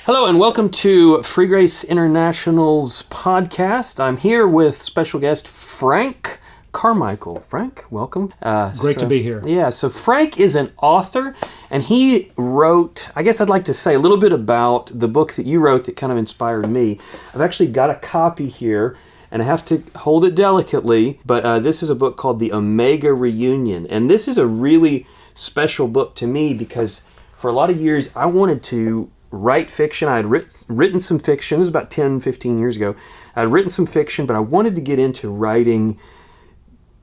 Hello and welcome to Free Grace International's podcast. I'm here with special guest Frank Carmical. Frank, welcome. Great to be here. Yeah, so Frank is an author, and he wrote, I guess I'd like to say a little bit about the book that you wrote that kind of inspired me. I've actually got a copy here, and I have to hold it delicately, but this is a book called The Omega Reunion, and this is a really special book to me because for a lot of years I wanted to write fiction. I had written some fiction. It was about 10, 15 years ago. I had written some fiction, but I wanted to get into writing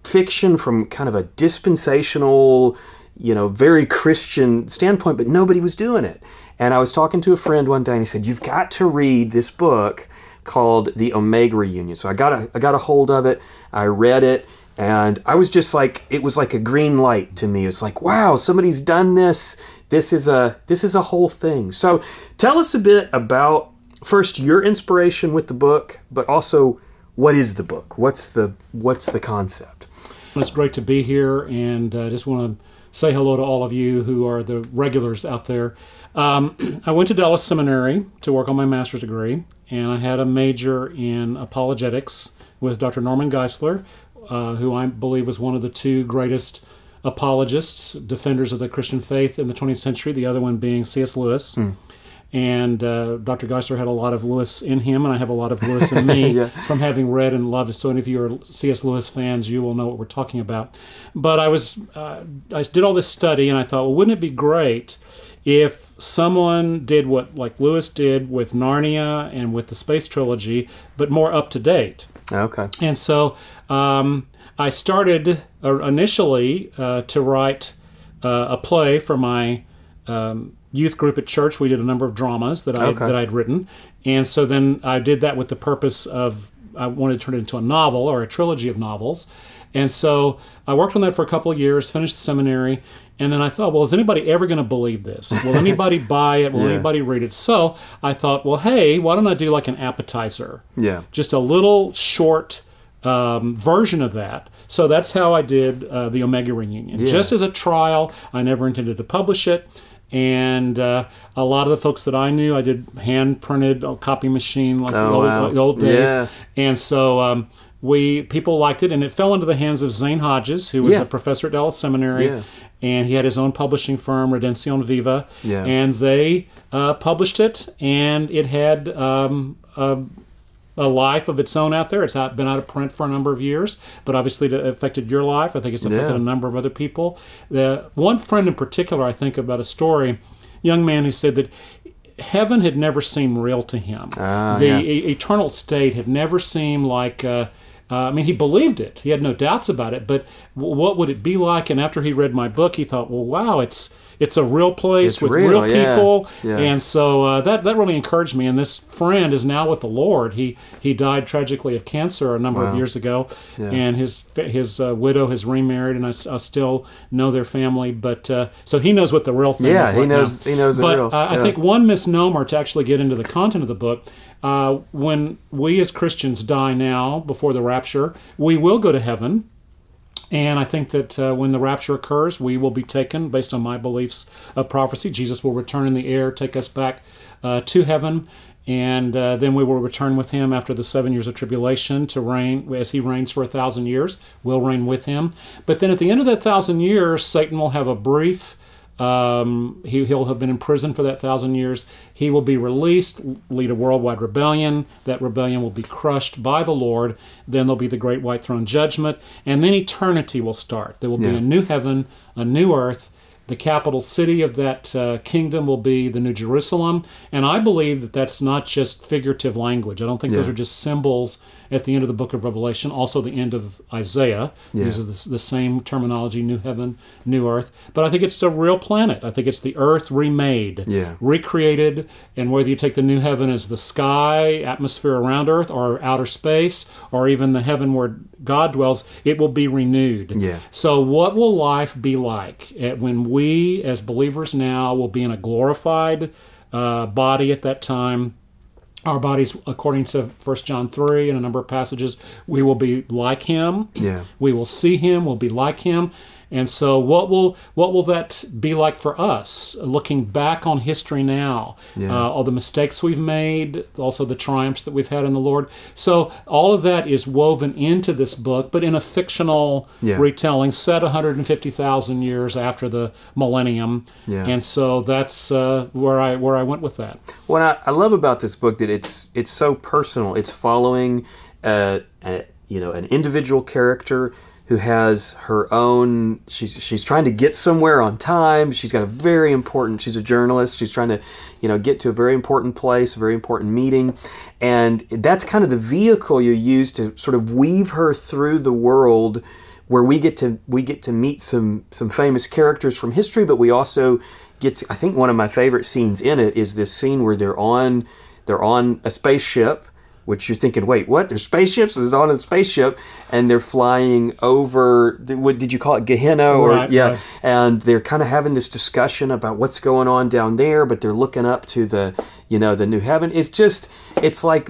fiction from kind of a dispensational, very Christian standpoint, but nobody was doing it. And I was talking to a friend one day, and he said, "You've got to read this book called The Omega Reunion." So I got a hold of it. I read it, and I was just like, it was like a green light to me. It's like, wow, somebody's done this. This is a whole thing. So tell us a bit about, first, your inspiration with the book, but also what is the book? What's the concept? It's great to be here, and I just want to say hello to all of you who are the regulars out there. I went to Dallas Seminary to work on my master's degree, and I had a major in apologetics with Dr. Norman Geisler, who I believe was one of the two greatest apologists, defenders of the Christian faith in the 20th century, the other one being C.S. Lewis. And Dr. Geisler had a lot of Lewis in him, and I have a lot of Lewis in me from having read and loved it. So any of you are C.S. Lewis fans, you will know what we're talking about. But I did all this study, and I thought, well, wouldn't it be great if someone did what like Lewis did with Narnia and with the Space Trilogy, but more up to date? Okay. And so I started initially to write a play for my youth group at church. We did a number of dramas that I'd written, and so then I did that with the purpose of I wanted to turn it into a novel or a trilogy of novels. And so I worked on that for a couple of years, finished the seminary, and then I thought, well, is anybody ever going to believe this? Will anybody buy it? Will anybody read it? So I thought, well, hey, why don't I do like an appetizer? Yeah. Just a little short version of that. So that's how I did the Omega Reunion. Yeah. Just as a trial. I never intended to publish it. And a lot of the folks that I knew, I did hand-printed copy machine like the old days. Yeah. And so people liked it, and it fell into the hands of Zane Hodges, who was a professor at Dallas Seminary, and he had his own publishing firm, Redención Viva, and they published it, and it had a life of its own out there. It's been out of print for a number of years, but obviously it affected your life. I think it's affected a number of other people. One friend in particular, I think about a story, young man who said that heaven had never seemed real to him. Eternal state had never seemed like... he believed it. He had no doubts about it, but what would it be like? And after he read my book, he thought, well, wow, it's a real place with real people. Yeah. And so that really encouraged me. And this friend is now with the Lord. He died tragically of cancer a number of years ago, and his widow has remarried, and I still know their family. But so he knows what the real thing is. Yeah, he knows the real. But I think one misnomer to actually get into the content of the book, when we as Christians die now before the rapture, we will go to heaven. And I think that when the rapture occurs, we will be taken, based on my beliefs of prophecy. Jesus will return in the air, take us back to heaven, and then we will return with him after the 7 years of tribulation to reign. As he reigns for 1,000 years, we'll reign with him. But then at the end of that 1,000 years, Satan will have a brief... he'll have been in prison for that 1,000 years. He will be released, lead a worldwide rebellion. That rebellion will be crushed by the Lord. Then there'll be the great white throne judgment, and then eternity will start. There will be a new heaven, a new earth. The capital city of that kingdom will be the New Jerusalem. And I believe that that's not just figurative language. I don't think those are just symbols at the end of the book of Revelation, also the end of Isaiah. These are the same terminology, new heaven, new earth. But I think it's a real planet. I think it's the earth remade, recreated. And whether you take the new heaven as the sky, atmosphere around earth, or outer space, or even the heaven where God dwells, it will be renewed. So what will life be like when we, as believers now, will be in a glorified body at that time? Our bodies, according to 1 John 3 and a number of passages, we will be like him. We will see him, we'll be like him. And so what will that be like for us, looking back on history now, all the mistakes we've made, also the triumphs that we've had in the Lord. So all of that is woven into this book, but in a fictional retelling set 150,000 years after the millennium. And so that's where I went with that. What I love about this book that it's so personal. It's following an individual character who has her own. She's trying to get somewhere on time. She's got she's a journalist. She's trying to get to a very important place, a very important meeting, and that's kind of the vehicle you use to sort of weave her through the world, where we get to meet some famous characters from history, but we also get to, I think one of my favorite scenes in it is this scene where they're on a spaceship, which you're thinking, wait, what? There's spaceships? It's on a spaceship, and they're flying over, what did you call it, Gehenna? Right. And they're kind of having this discussion about what's going on down there, but they're looking up to the new heaven. It's like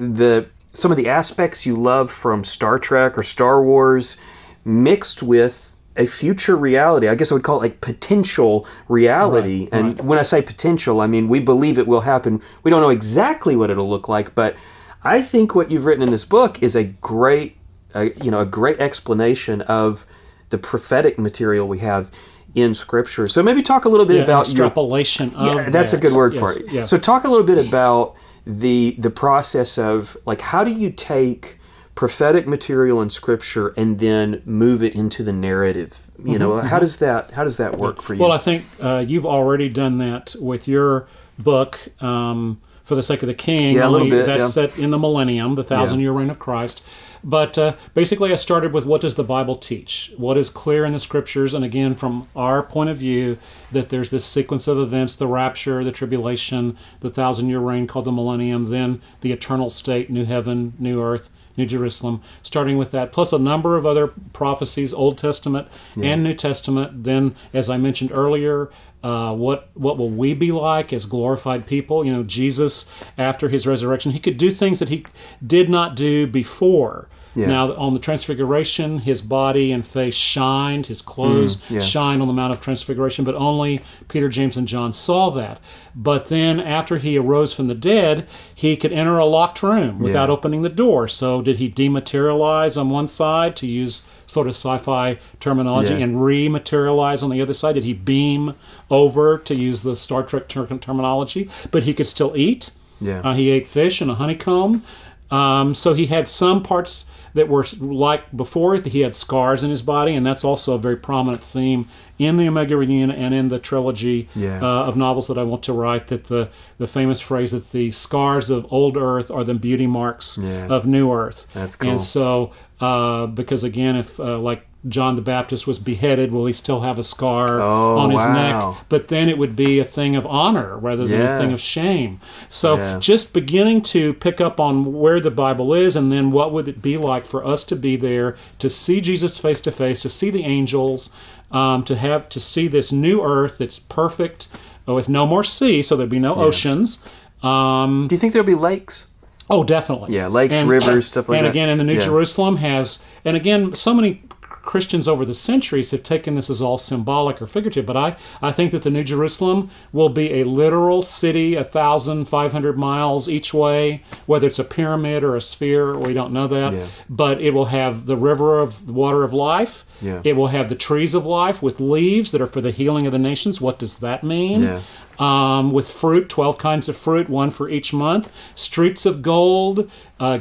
some of the aspects you love from Star Trek or Star Wars mixed with a future reality. I guess I would call it like potential reality. And when I say potential, I mean we believe it will happen. We don't know exactly what it'll look like, but I think what you've written in this book is a great explanation of the prophetic material we have in Scripture. So maybe talk a little bit about extrapolation of that's a good word for it. Yes. So talk a little bit about the process of, like, how do you take prophetic material in Scripture and then move it into the narrative? How does that work for you? Well, I think you've already done that with your book, For the Sake of the King. Yeah, a little bit. That's set in the millennium, the 1,000-year reign of Christ. But basically, I started with, what does the Bible teach? What is clear in the Scriptures? And again, from our point of view, that there's this sequence of events: the rapture, the tribulation, the 1,000-year reign called the millennium, then the eternal state, new heaven, new earth, New Jerusalem, starting with that, plus a number of other prophecies, Old Testament and New Testament. Then, as I mentioned earlier, what will we be like as glorified people? Jesus, after his resurrection, he could do things that he did not do before. Yeah. Now, on the Transfiguration, his body and face shined, his clothes shined on the Mount of Transfiguration, but only Peter, James, and John saw that. But then, after he arose from the dead, he could enter a locked room without opening the door. So did he dematerialize on one side, to use sort of sci-fi terminology, and rematerialize on the other side? Did he beam over, to use the Star Trek terminology? But he could still eat. Yeah. He ate fish and a honeycomb. So he had some parts that were like before. He had scars in his body, and that's also a very prominent theme in the Omega Reunion and in the trilogy of novels that I want to write, that the famous phrase that the scars of old Earth are the beauty marks of new Earth. That's cool. And so, because again, if like John the Baptist was beheaded, will he still have a scar on his neck? But then it would be a thing of honor rather than a thing of shame. So just beginning to pick up on where the Bible is, and then what would it be like for us to be there, to see Jesus face to face, to see the angels, to see this new earth that's perfect, with no more sea, so there'd be no oceans. Do you think there'll be lakes? Oh, definitely. Yeah, lakes, rivers, stuff like that. And again, in the New Jerusalem and again, so many Christians over the centuries have taken this as all symbolic or figurative, but I think that the New Jerusalem will be a literal city, 1,500 miles each way, whether it's a pyramid or a sphere, we don't know that. Yeah. But it will have the river of water of life. Yeah. It will have the trees of life with leaves that are for the healing of the nations. What does that mean? Yeah. With fruit, 12 kinds of fruit, one for each month, streets of gold,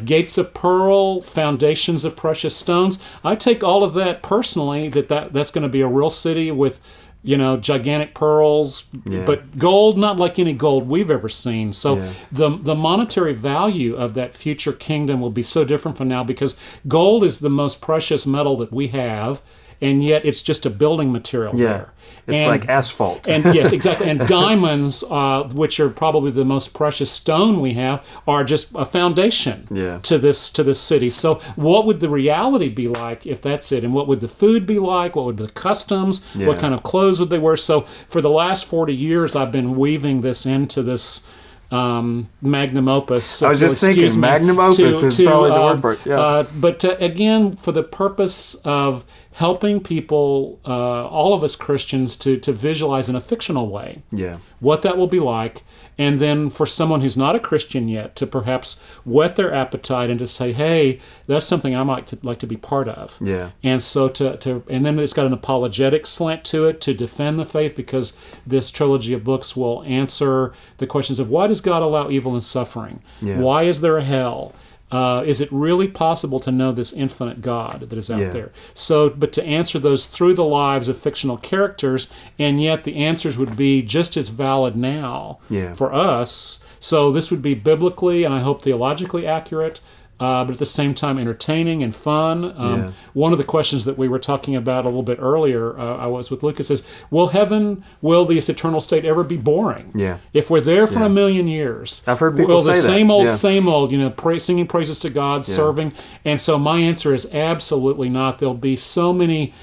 gates of pearl, foundations of precious stones. I take all of that personally, that's going to be a real city with, gigantic pearls, but gold, not like any gold we've ever seen. So the monetary value of that future kingdom will be so different from now, because gold is the most precious metal that we have, and yet it's just a building material there. It's like asphalt. And yes, exactly. And diamonds, which are probably the most precious stone we have, are just a foundation to this city. So what would the reality be like if that's it? And what would the food be like? What would the customs? What kind of clothes would they wear? So for the last 40 years, I've been weaving this into this magnum opus. I was just thinking, magnum opus is probably the word for it. But again, for the purpose of helping people, all of us Christians, to visualize in a fictional way what that will be like. And then for someone who's not a Christian yet, to perhaps whet their appetite and to say, hey, that's something I might like to be part of. And so and then it's got an apologetic slant to it to defend the faith, because this trilogy of books will answer the questions of why does God allow evil and suffering? Why is there a hell? Is it really possible to know this infinite God that is out there? So, but to answer those through the lives of fictional characters, and yet the answers would be just as valid now for us. So this would be biblically and I hope theologically accurate, but at the same time entertaining and fun. One of the questions that we were talking about a little bit earlier, I was with Lucas, is, will this eternal state ever be boring? If we're there for a million years, I've heard people say that. Same old, singing praises to God, serving. And so my answer is absolutely not. There'll be so many,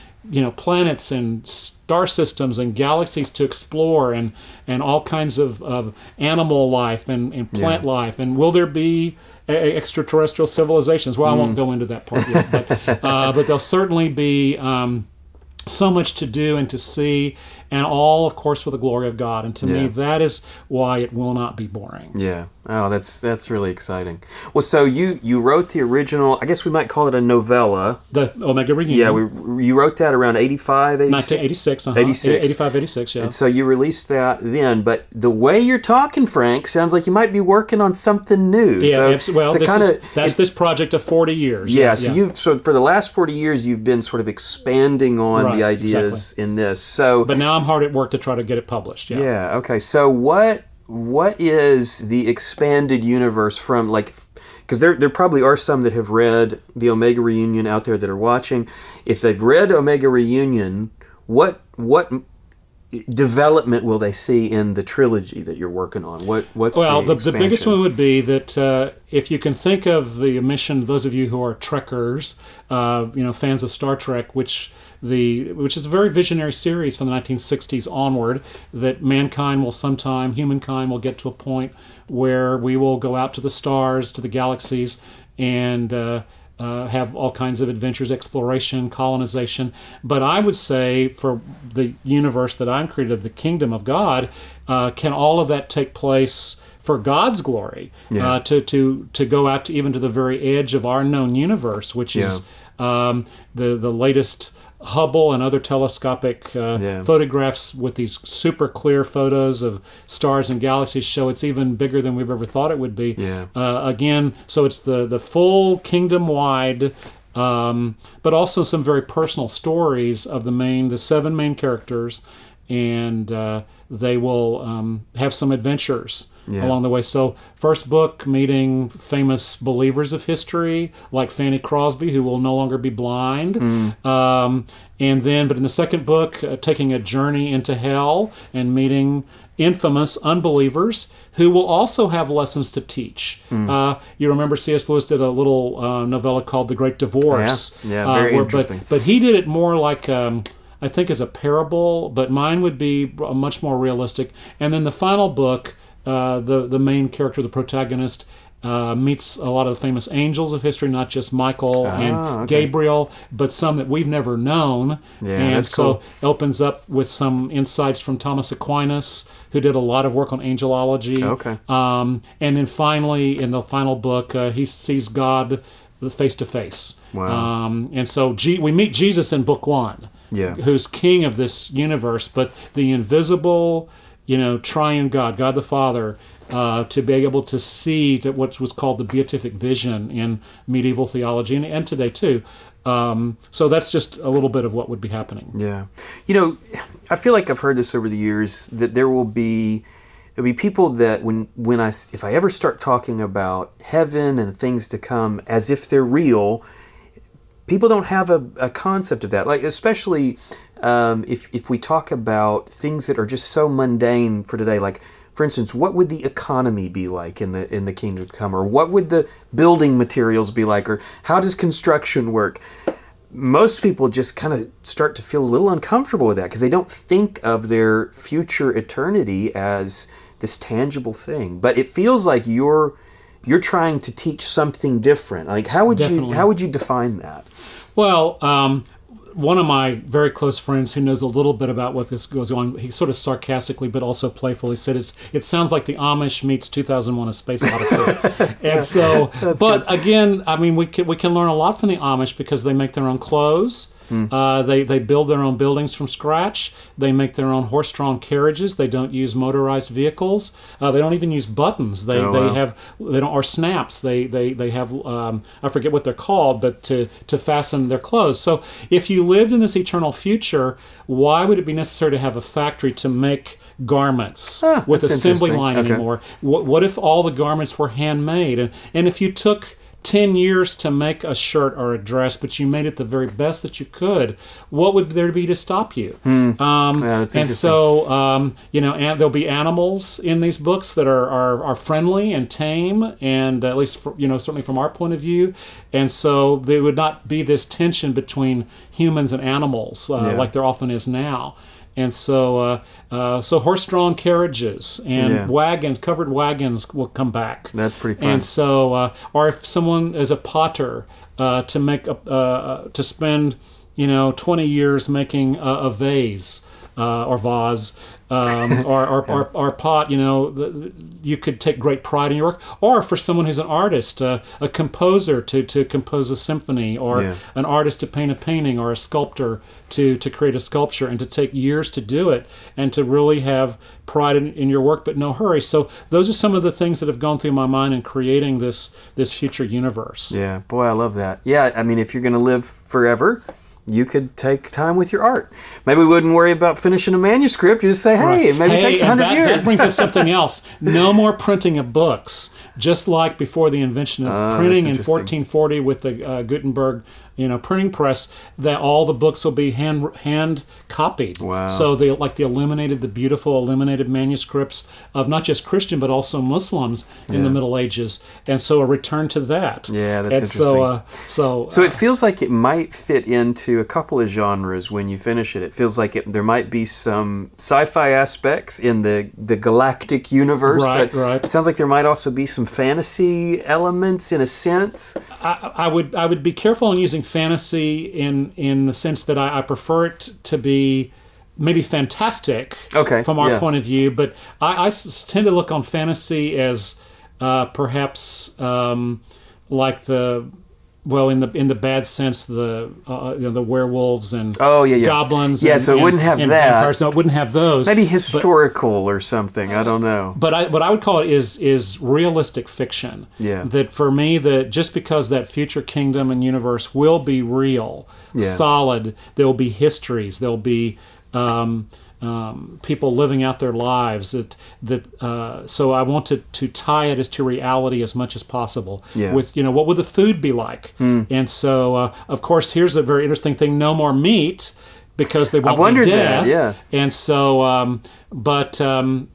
planets and star systems and galaxies to explore, and all kinds of animal life and plant life. And will there be extraterrestrial civilizations? Well, I won't go into that part yet, but there'll certainly be so much to do and to see, and all, of course, for the glory of God. And to me, that is why it will not be boring. Oh, that's really exciting. Well, so you wrote the original, I guess we might call it a novella. The Omega Reunion. You wrote that around 85, 1986. 85, 86, And so you released that then, but the way you're talking, Frank, sounds like you might be working on something new. That's this project of 40 years. So for the last 40 years, you've been sort of expanding on the ideas in this. So, but now I'm hard at work to try to get it published. Okay. So what is the expanded universe from, like, because there probably are some that have read the Omega Reunion out there that are watching. If they've read Omega Reunion, what development will they see in the trilogy that you're working on? What's the biggest one would be that if you can think of the mission, those of you who are Trekkers, fans of Star Trek, which is a very visionary series from the 1960s onward, that humankind will get to a point where we will go out to the stars, to the galaxies, and have all kinds of adventures, exploration, colonization. But I would say for the universe that I'm created of, the kingdom of God, can all of that take place for God's glory, to go out to even to the very edge of our known universe, which is the latest Hubble and other telescopic photographs with these super clear photos of stars and galaxies show it's even bigger than we've ever thought it would be. Again, so it's the full kingdom-wide, but also some very personal stories of the 7 main characters, and they will have some adventures along the way. So first book, meeting famous believers of history like Fanny Crosby, who will no longer be blind. And then, but in the second book, taking a journey into hell and meeting infamous unbelievers who will also have lessons to teach. You remember C.S. Lewis did a little novella called The Great Divorce. Very interesting. But he did it more like, I think, as a parable, but mine would be much more realistic. And then the final book, the main character, the protagonist, meets a lot of the famous angels of history, not just Michael and Gabriel, but some that we've never known. And so opens up with some insights from Thomas Aquinas, who did a lot of work on angelology. And then finally, in the final book, he sees God face to face. And so we meet Jesus in book 1, who's king of this universe, but the invisible, triune God the Father, to be able to see that what was called the beatific vision in medieval theology and today too. So that's just a little bit of what would be happening. I feel like I've heard this over the years, that there'll be people that if I ever start talking about heaven and things to come as if they're real, people don't have a concept of that. Like, especially if we talk about things that are just so mundane for today, like, for instance, what would the economy be like in the kingdom to come, or what would the building materials be like, or how does construction work? Most people just kind of start to feel a little uncomfortable with that because they don't think of their future eternity as this tangible thing. But it feels like you're trying to teach something different. Like, how would you define that? Well, one of my very close friends who knows a little bit about what this goes on, he sort of sarcastically but also playfully said it sounds like the Amish meets 2001: A Space Odyssey. And so, but good. Again, I mean, we can learn a lot from the Amish because they make their own clothes. They build their own buildings from scratch. They make their own horse-drawn carriages. They don't use motorized vehicles. They don't even use buttons. They don't, or snaps. They have I forget what they're called, but to fasten their clothes. So if you lived in this eternal future, why would it be necessary to have a factory to make garments with assembly line anymore? What if all the garments were handmade? And if you took 10 years to make a shirt or a dress, but you made it the very best that you could, what would there be to stop you? And so, and there'll be animals in these books that are friendly and tame, and at least, certainly from our point of view. And so there would not be this tension between humans and animals like there often is now. And so horse-drawn carriages and covered wagons will come back. That's pretty fun. And so, or if someone is a potter, to spend 20 years making a vase or vase. Or pot, you could take great pride in your work. Or for someone who's an artist, a composer to compose a symphony, or an artist to paint a painting, or a sculptor to create a sculpture, and to take years to do it, and to really have pride in your work, but no hurry. So those are some of the things that have gone through my mind in creating this future universe. Yeah, boy, I love that. Yeah, I mean, if you're going to live forever, you could take time with your art. Maybe we wouldn't worry about finishing a manuscript. You just say, hey, maybe it takes 100 years. That brings up something else. No more printing of books. Just like before the invention of printing in 1440 with the Gutenberg printing press, that all the books will be hand copied. Wow. So the beautiful illuminated manuscripts of not just Christian but also Muslims in the Middle Ages, and so a return to that. Yeah, that's interesting. So it feels like it might fit into a couple of genres when you finish it. It feels like there might be some sci-fi aspects in the galactic universe, but it sounds like there might also be some fantasy elements in a sense. I would be careful in using fantasy in the sense that I prefer it to be maybe fantastic from our point of view, but I tend to look on fantasy as perhaps like in the bad sense, the werewolves and goblins. Yeah, so it wouldn't have that. Vampires, so it wouldn't have those. Maybe historical or something. I don't know. But what I would call it is realistic fiction. Yeah. That for me, that just because that future kingdom and universe will be real, solid, there will be histories. There will be people living out their lives. So I want to tie it as to reality as much as possible. Yeah. With what would the food be like? And so of course here's a very interesting thing: no more meat, because they won't be death. That, yeah. And so,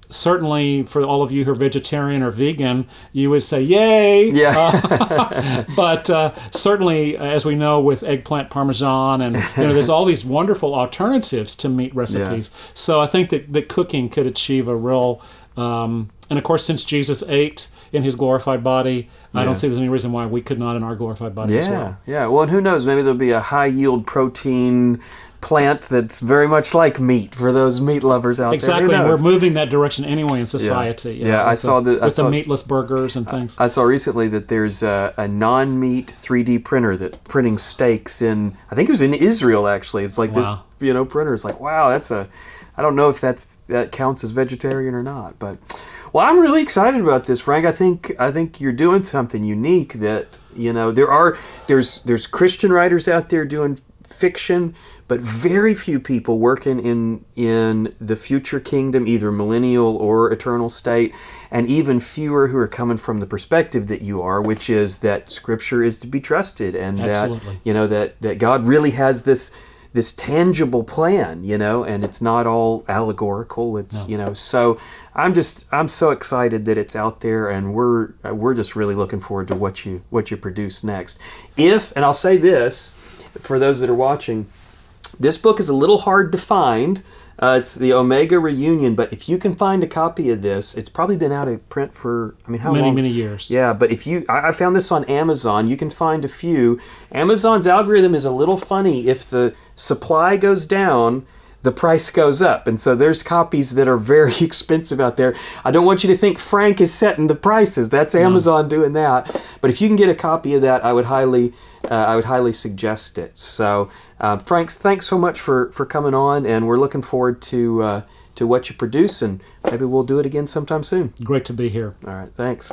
certainly for all of you who are vegetarian or vegan, you would say, yay! Yeah. But certainly, as we know, with eggplant parmesan, and there's all these wonderful alternatives to meat recipes. Yeah. So I think that cooking could achieve a real... and of course, since Jesus ate in his glorified body, I don't see there's any reason why we could not in our glorified body as well. Yeah, well, and who knows? Maybe there'll be a high-yield protein plant that's very much like meat for those meat lovers out there. Exactly, and we're moving that direction anyway in society. I saw the meatless burgers and things. I saw recently that there's a non-meat 3D printer that's printing steaks in, I think it was in Israel actually. It's like this, printer. It's like, wow, I don't know if that counts as vegetarian or not, but well, I'm really excited about this, Frank. I think you're doing something unique. That there's Christian writers out there doing fiction, but very few people working in the future kingdom, either millennial or eternal state, and even fewer who are coming from the perspective that you are, which is that Scripture is to be trusted, and that God really has this tangible plan, and it's not all allegorical. It's so I'm so excited that it's out there, and we're just really looking forward to what you produce next. And I'll say this for those that are watching, this book is a little hard to find. It's the Omega Reunion, but if you can find a copy of this, it's probably been out of print for, I mean, how long? Many years. Yeah, but if you, I found this on Amazon. You can find a few. Amazon's algorithm is a little funny. If the supply goes down, the price goes up. And so there's copies that are very expensive out there. I don't want you to think Frank is setting the prices. That's Amazon doing that. But if you can get a copy of that, I would highly suggest it. So, Frank, thanks so much for coming on, and we're looking forward to what you produce, and maybe we'll do it again sometime soon. Great to be here. All right, thanks.